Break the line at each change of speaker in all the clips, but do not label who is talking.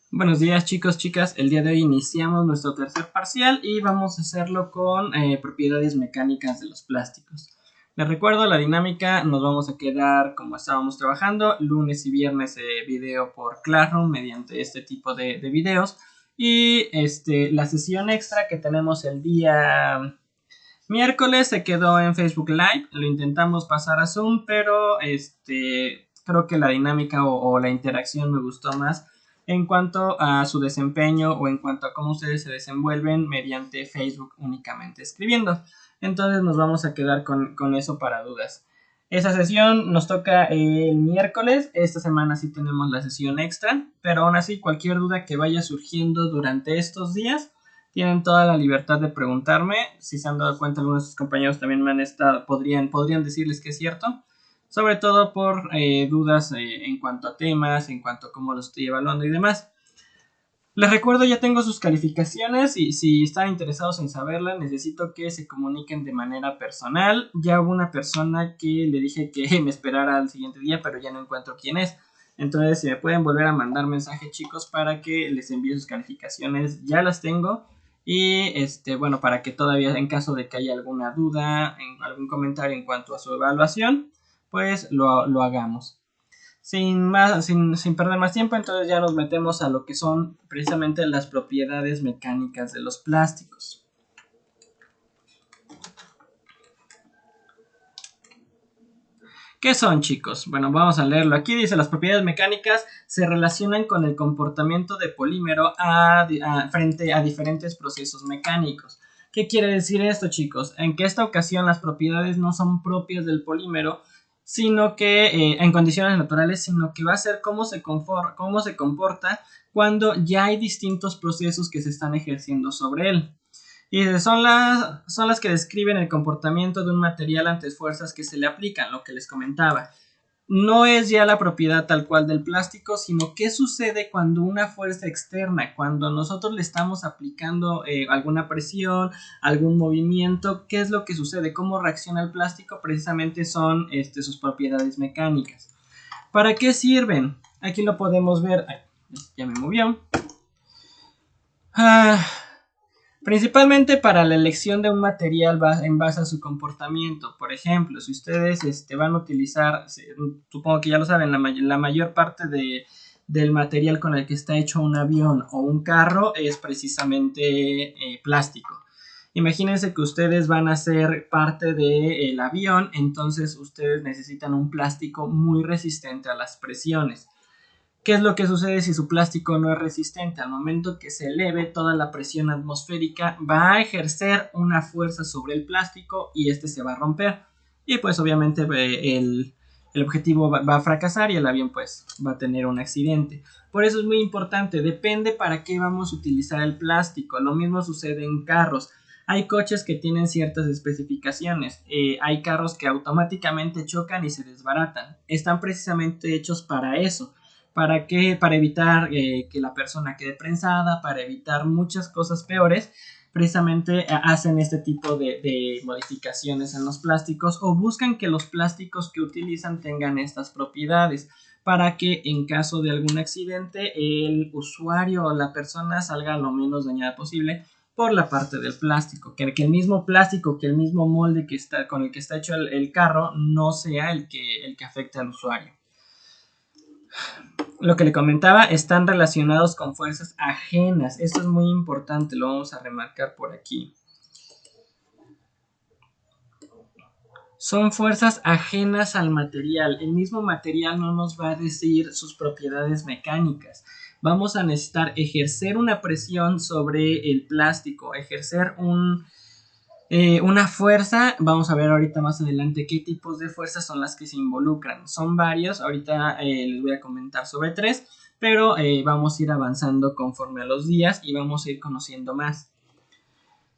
Buenos días chicos, chicas. El día de hoy iniciamos nuestro tercer parcial y vamos a hacerlo con propiedades mecánicas de los plásticos. Les recuerdo la dinámica, nos vamos a quedar como estábamos trabajando, lunes y viernes video por Classroom mediante este tipo de videos. Y la sesión extra que tenemos el día miércoles se quedó en Facebook Live, lo intentamos pasar a Zoom, pero creo que la dinámica o la interacción me gustó más en cuanto a su desempeño o en cuanto a cómo ustedes se desenvuelven mediante Facebook únicamente escribiendo. Entonces nos vamos a quedar con eso para dudas. Esa sesión nos toca el miércoles. Esta semana sí tenemos la sesión extra, pero aún así cualquier duda que vaya surgiendo durante estos días tienen toda la libertad de preguntarme. Si se han dado cuenta, algunos de sus compañeros también me han estado, podrían decirles que es cierto, sobre todo por dudas en cuanto a temas, en cuanto a cómo lo estoy evaluando y demás. Les recuerdo, ya tengo sus calificaciones y si están interesados en saberlas, necesito que se comuniquen de manera personal. Ya hubo una persona que le dije que me esperara al siguiente día, pero ya no encuentro quién es. Entonces, si me pueden volver a mandar mensaje, chicos, para que les envíe sus calificaciones, ya las tengo. Y bueno, para que todavía en caso de que haya alguna duda, algún comentario en cuanto a su evaluación, pues lo hagamos. Sin perder más tiempo, entonces ya nos metemos a lo que son precisamente las propiedades mecánicas de los plásticos. ¿Qué son, chicos? Bueno, vamos a leerlo. Aquí dice: las propiedades mecánicas se relacionan con el comportamiento de polímero frente a diferentes procesos mecánicos. ¿Qué quiere decir esto, chicos? En que esta ocasión las propiedades no son propias del polímero, sino que en condiciones naturales, sino que va a ser cómo se comporta cuando ya hay distintos procesos que se están ejerciendo sobre él. Y son las que describen el comportamiento de un material ante fuerzas que se le aplican, lo que les comentaba. No es ya la propiedad tal cual del plástico, sino qué sucede cuando una fuerza externa, cuando nosotros le estamos aplicando alguna presión, algún movimiento, qué es lo que sucede, cómo reacciona el plástico, precisamente son sus propiedades mecánicas. ¿Para qué sirven? Aquí lo podemos ver. Ay, ya me movió. Principalmente para la elección de un material en base a su comportamiento. Por ejemplo, si ustedes van a utilizar, supongo que ya lo saben, la mayor parte del material con el que está hecho un avión o un carro es precisamente plástico. Imagínense que ustedes van a ser parte del avión, entonces ustedes necesitan un plástico muy resistente a las presiones. ¿Qué es lo que sucede si su plástico no es resistente? Al momento que se eleve toda la presión atmosférica, va a ejercer una fuerza sobre el plástico y este se va a romper. Y pues obviamente el objetivo va a fracasar y el avión pues va a tener un accidente. Por eso es muy importante, depende para qué vamos a utilizar el plástico. Lo mismo sucede en carros. Hay coches que tienen ciertas especificaciones. Hay carros que automáticamente chocan y se desbaratan. Están precisamente hechos para eso. ¿Para qué? Para evitar que la persona quede prensada, para evitar muchas cosas peores. Precisamente hacen este tipo de modificaciones en los plásticos o buscan que los plásticos que utilizan tengan estas propiedades para que en caso de algún accidente el usuario o la persona salga lo menos dañada posible por la parte del plástico, que el mismo plástico, que el mismo molde con el que está hecho el carro no sea el que afecte al usuario. Lo que le comentaba, están relacionados con fuerzas ajenas. Esto es muy importante, lo vamos a remarcar por aquí. Son fuerzas ajenas al material. El mismo material no nos va a decir sus propiedades mecánicas. Vamos a necesitar ejercer una presión sobre el plástico, ejercer una fuerza. Vamos a ver ahorita más adelante qué tipos de fuerzas son las que se involucran. Son varios, ahorita les voy a comentar sobre 3, pero vamos a ir avanzando conforme a los días y vamos a ir conociendo más.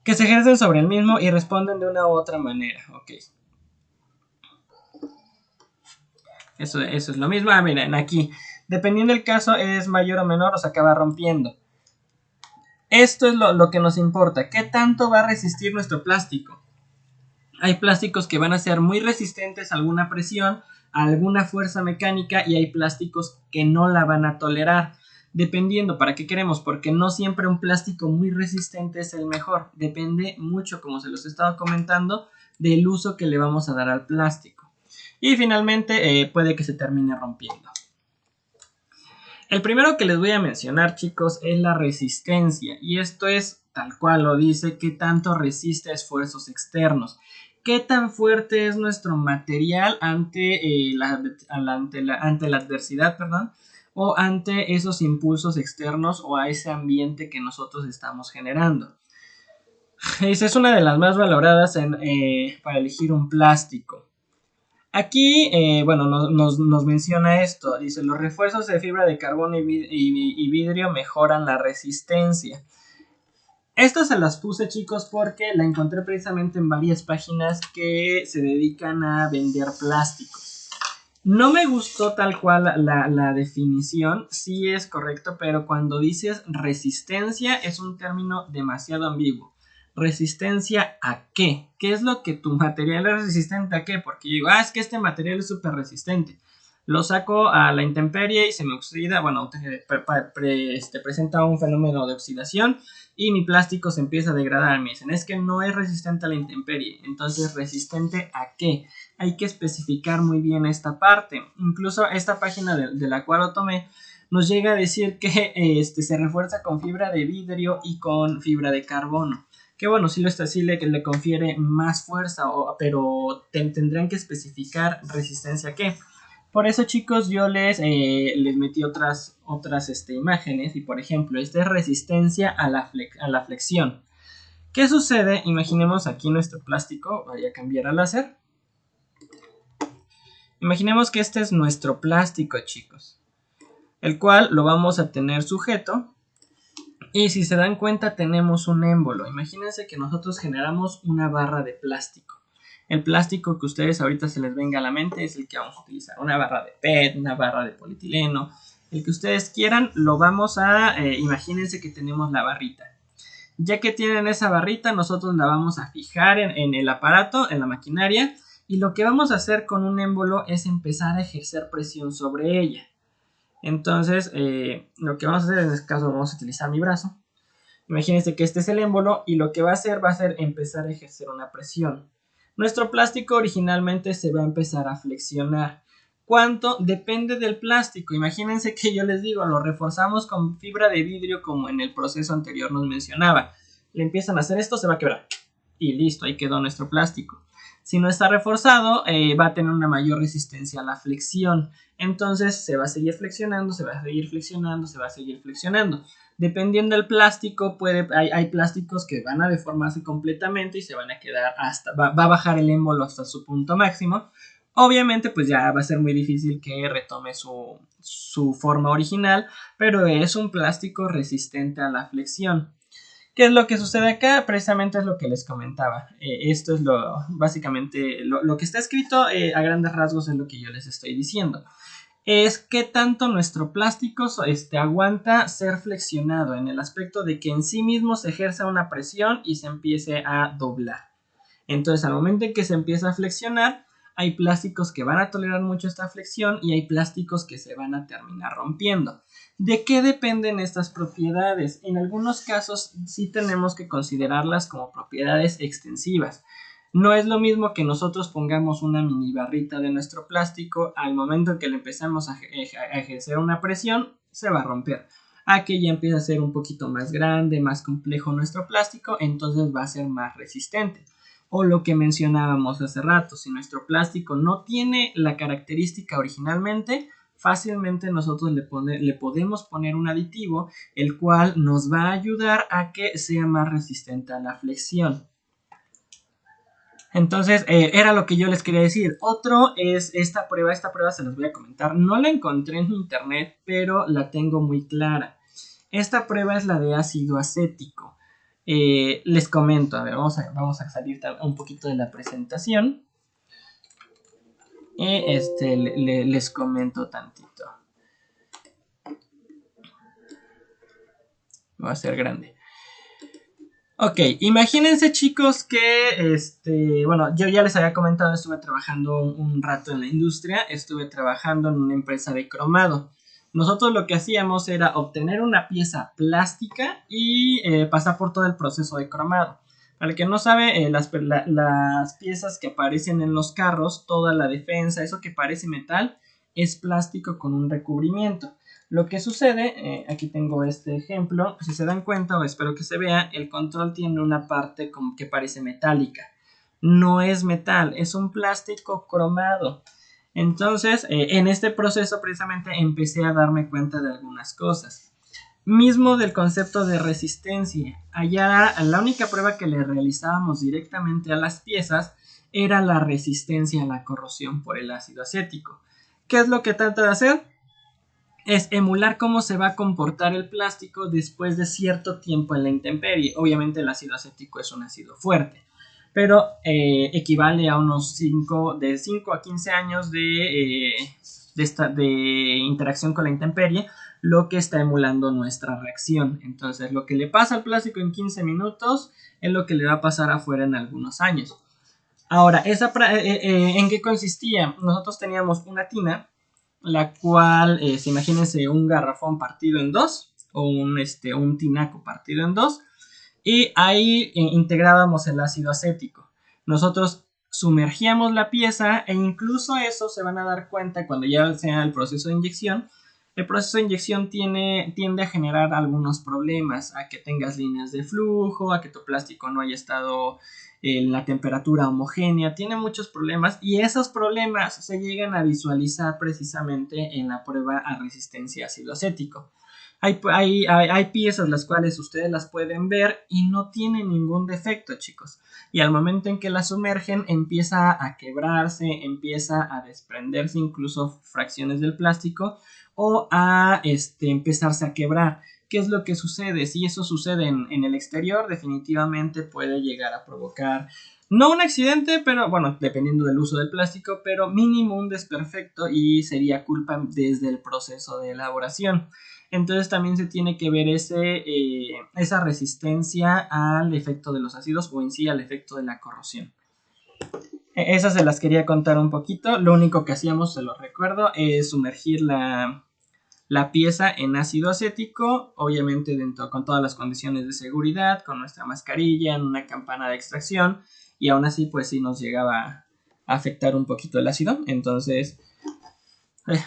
Que se ejercen sobre el mismo y responden de una u otra manera. Ok. Eso es lo mismo. Miren, aquí, dependiendo del caso, es mayor o menor o se acaba rompiendo. Esto es lo que nos importa. ¿Qué tanto va a resistir nuestro plástico? Hay plásticos que van a ser muy resistentes a alguna presión, a alguna fuerza mecánica, y hay plásticos que no la van a tolerar. Dependiendo para qué queremos, porque no siempre un plástico muy resistente es el mejor. Depende mucho, como se los he estado comentando, del uso que le vamos a dar al plástico. Y finalmente puede que se termine rompiendo. El primero que les voy a mencionar, chicos, es la resistencia. Y esto es tal cual lo dice, qué tanto resiste a esfuerzos externos. ¿Qué tan fuerte es nuestro material ante la adversidad, perdón, o ante esos impulsos externos o a ese ambiente que nosotros estamos generando? Esa es una de las más valoradas para elegir un plástico. Aquí, bueno, nos menciona esto. Dice, los refuerzos de fibra de carbono y vidrio mejoran la resistencia. Esto se las puse, chicos, porque la encontré precisamente en varias páginas que se dedican a vender plásticos. No me gustó tal cual la definición, sí es correcto, pero cuando dices resistencia es un término demasiado ambiguo. ¿Resistencia a qué? ¿Qué es lo que tu material es resistente a qué? Porque yo digo, es que este material es súper resistente. Lo saco a la intemperie y se me oxida, bueno, presenta un fenómeno de oxidación y mi plástico se empieza a degradar. Me dicen, es que no es resistente a la intemperie. Entonces, ¿resistente a qué? Hay que especificar muy bien esta parte. Incluso esta página de la cual lo tomé nos llega a decir que se refuerza con fibra de vidrio y con fibra de carbono. Que bueno, sí le confiere más fuerza, pero tendrán que especificar resistencia a qué. Por eso, chicos, yo les metí otras imágenes. Y por ejemplo, esta es resistencia a la flexión. ¿Qué sucede? Imaginemos aquí nuestro plástico. Voy a cambiar a láser. Imaginemos que este es nuestro plástico, chicos, el cual lo vamos a tener sujeto. Y si se dan cuenta, tenemos un émbolo. Imagínense que nosotros generamos una barra de plástico. El plástico que ustedes ahorita se les venga a la mente es el que vamos a utilizar. Una barra de PET, una barra de polietileno, el que ustedes quieran, lo vamos a... imagínense que tenemos la barrita. Ya que tienen esa barrita, nosotros la vamos a fijar en el aparato, en la maquinaria. Y lo que vamos a hacer con un émbolo es empezar a ejercer presión sobre ella. Entonces, lo que vamos a hacer en este caso, vamos a utilizar mi brazo. Imagínense que este es el émbolo y lo que va a hacer empezar a ejercer una presión. Nuestro plástico originalmente se va a empezar a flexionar. ¿Cuánto? Depende del plástico. Imagínense que yo les digo, lo reforzamos con fibra de vidrio como en el proceso anterior nos mencionaba. Le empiezan a hacer esto, se va a quebrar. Y listo, ahí quedó nuestro plástico. Si no está reforzado, va a tener una mayor resistencia a la flexión. Entonces se va a seguir flexionando, se va a seguir flexionando, se va a seguir flexionando. Dependiendo del plástico, hay plásticos que van a deformarse completamente y se van a quedar va a bajar el émbolo hasta su punto máximo. Obviamente, pues ya va a ser muy difícil que retome su forma original, pero es un plástico resistente a la flexión. ¿Qué es lo que sucede acá? Precisamente es lo que les comentaba. Esto es básicamente lo que está escrito a grandes rasgos es lo que yo les estoy diciendo. Es que tanto nuestro plástico aguanta ser flexionado en el aspecto de que en sí mismo se ejerza una presión y se empiece a doblar. Entonces, al momento en que se empieza a flexionar, hay plásticos que van a tolerar mucho esta flexión y hay plásticos que se van a terminar rompiendo. ¿De qué dependen estas propiedades? En algunos casos sí tenemos que considerarlas como propiedades extensivas. No es lo mismo que nosotros pongamos una mini barrita de nuestro plástico, al momento en que le empezamos a ejercer una presión, se va a romper. A que ya empieza a ser un poquito más grande, más complejo nuestro plástico, entonces va a ser más resistente. O lo que mencionábamos hace rato, si nuestro plástico no tiene la característica originalmente, fácilmente nosotros le podemos poner un aditivo, el cual nos va a ayudar a que sea más resistente a la flexión. Entonces, era lo que yo les quería decir. Otro es esta prueba se las voy a comentar. No la encontré en internet, pero la tengo muy clara. Esta prueba es la de ácido acético. Les comento, a ver, vamos a salir un poquito de la presentación. Y les comento tantito. Va a ser grande. Ok, imagínense, chicos, que bueno, yo ya les había comentado, estuve trabajando un rato en la industria, estuve trabajando en una empresa de cromado. Nosotros lo que hacíamos era obtener una pieza plástica y pasar por todo el proceso de cromado. Para el que no sabe, las piezas que aparecen en los carros, toda la defensa, eso que parece metal, es plástico con un recubrimiento. Lo que sucede, aquí tengo este ejemplo, si se dan cuenta, o espero que se vea, el control tiene una parte como que parece metálica. No es metal, es un plástico cromado. Entonces, en este proceso precisamente empecé a darme cuenta de algunas cosas. Mismo del concepto de resistencia. Allá la única prueba que le realizábamos directamente a las piezas era la resistencia a la corrosión por el ácido acético. ¿Qué es lo que trata de hacer? Es emular cómo se va a comportar el plástico después de cierto tiempo en la intemperie. Obviamente el ácido acético es un ácido fuerte, pero equivale a unos 5 a 15 años de interacción con la intemperie, lo que está emulando nuestra reacción. Entonces, lo que le pasa al plástico en 15 minutos es lo que le va a pasar afuera en algunos años. Ahora, ¿en qué consistía? Nosotros teníamos una tina, la cual, imagínense un garrafón partido en dos, o un tinaco partido en dos, y ahí integrábamos el ácido acético. Nosotros sumergíamos la pieza e incluso eso se van a dar cuenta cuando ya sea el proceso de inyección. El proceso de inyección tiende a generar algunos problemas, a que tengas líneas de flujo, a que tu plástico no haya estado en la temperatura homogénea, tiene muchos problemas y esos problemas se llegan a visualizar precisamente en la prueba a resistencia a ácido acético. Hay piezas las cuales ustedes las pueden ver y no tienen ningún defecto, chicos. Y al momento en que la sumergen empieza a quebrarse, empieza a desprenderse incluso fracciones del plástico o a empezarse a quebrar. ¿Qué es lo que sucede? Si eso sucede en el exterior, definitivamente puede llegar a provocar no un accidente, pero bueno, dependiendo del uso del plástico, pero mínimo un desperfecto y sería culpa desde el proceso de elaboración. Entonces también se tiene que ver esa resistencia al efecto de los ácidos o en sí al efecto de la corrosión. Esas se las quería contar un poquito. Lo único que hacíamos, se los recuerdo, es sumergir la pieza en ácido acético, obviamente con todas las condiciones de seguridad, con nuestra mascarilla, en una campana de extracción, y aún así pues sí nos llegaba a afectar un poquito el ácido. Entonces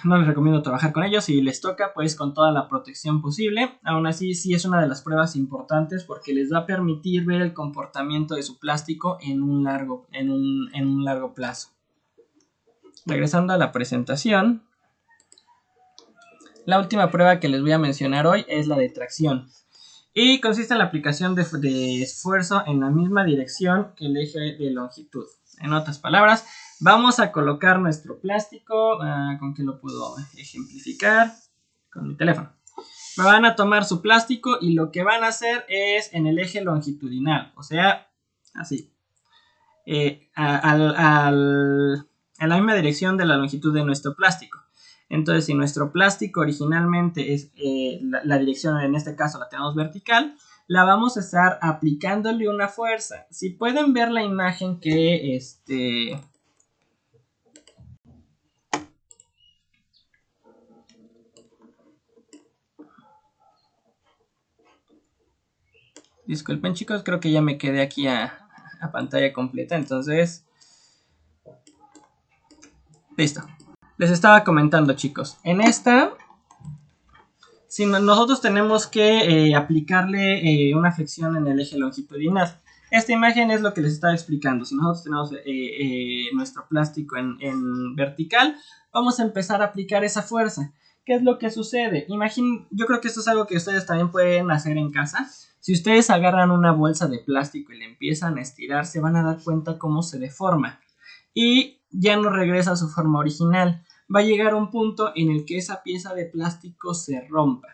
no les recomiendo trabajar con ellos. Si les toca, pues con toda la protección posible. Aún así, sí es una de las pruebas importantes porque les va a permitir ver el comportamiento de su plástico en un largo plazo. Regresando a la presentación, la última prueba que les voy a mencionar hoy es la de tracción. Y consiste en la aplicación de esfuerzo en la misma dirección que el eje de longitud. En otras palabras, vamos a colocar nuestro plástico, ¿con qué lo puedo ejemplificar? Con mi teléfono. Van a tomar su plástico y lo que van a hacer es en el eje longitudinal, o sea, así, en la misma dirección de la longitud de nuestro plástico. Entonces, si nuestro plástico originalmente es la dirección, en este caso la tenemos vertical, la vamos a estar aplicándole una fuerza. Si pueden ver la imagen que disculpen, chicos, creo que ya me quedé aquí a pantalla completa, entonces listo. Les estaba comentando, chicos, en esta, si nosotros tenemos que aplicarle una flexión en el eje longitudinal. Esta imagen es lo que les estaba explicando. Si nosotros tenemos nuestro plástico en vertical, vamos a empezar a aplicar esa fuerza. ¿Qué es lo que sucede? Yo creo que esto es algo que ustedes también pueden hacer en casa. Si ustedes agarran una bolsa de plástico y le empiezan a estirar, se van a dar cuenta cómo se deforma. Y ya no regresa a su forma original. Va a llegar un punto en el que esa pieza de plástico se rompa.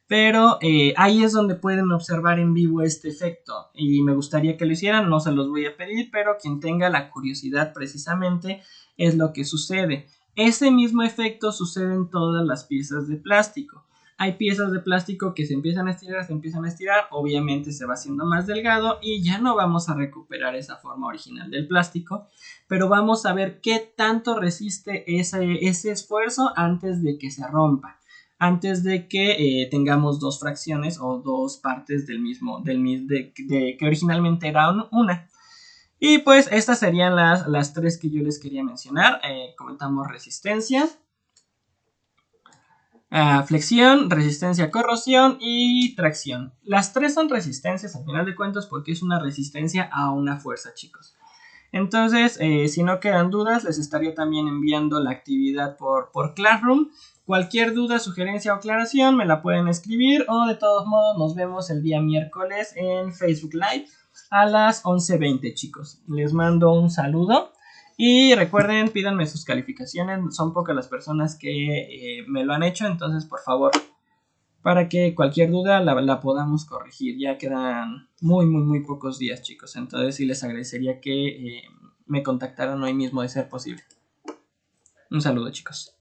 Pero ahí es donde pueden observar en vivo este efecto y me gustaría que lo hicieran, no se los voy a pedir, pero quien tenga la curiosidad precisamente es lo que sucede. Ese mismo efecto sucede en todas las piezas de plástico. Hay piezas de plástico que se empiezan a estirar, obviamente se va haciendo más delgado y ya no vamos a recuperar esa forma original del plástico, pero vamos a ver qué tanto resiste ese esfuerzo antes de que se rompa. antes de que tengamos dos fracciones o dos partes del mismo, que originalmente era una. Y pues estas serían las tres que yo les quería mencionar. Comentamos resistencia, flexión, resistencia a corrosión y tracción. Las tres son resistencias al final de cuentas porque es una resistencia a una fuerza, chicos. Entonces, si no quedan dudas, les estaría también enviando la actividad por Classroom. Cualquier duda, sugerencia o aclaración me la pueden escribir, o de todos modos nos vemos el día miércoles en Facebook Live a las 11:20, chicos. Les mando un saludo y recuerden, pídanme sus calificaciones. Son pocas las personas que me lo han hecho, entonces por favor, para que cualquier duda la podamos corregir. Ya quedan muy pocos días, chicos. Entonces sí les agradecería que me contactaran hoy mismo de ser posible. Un saludo, chicos.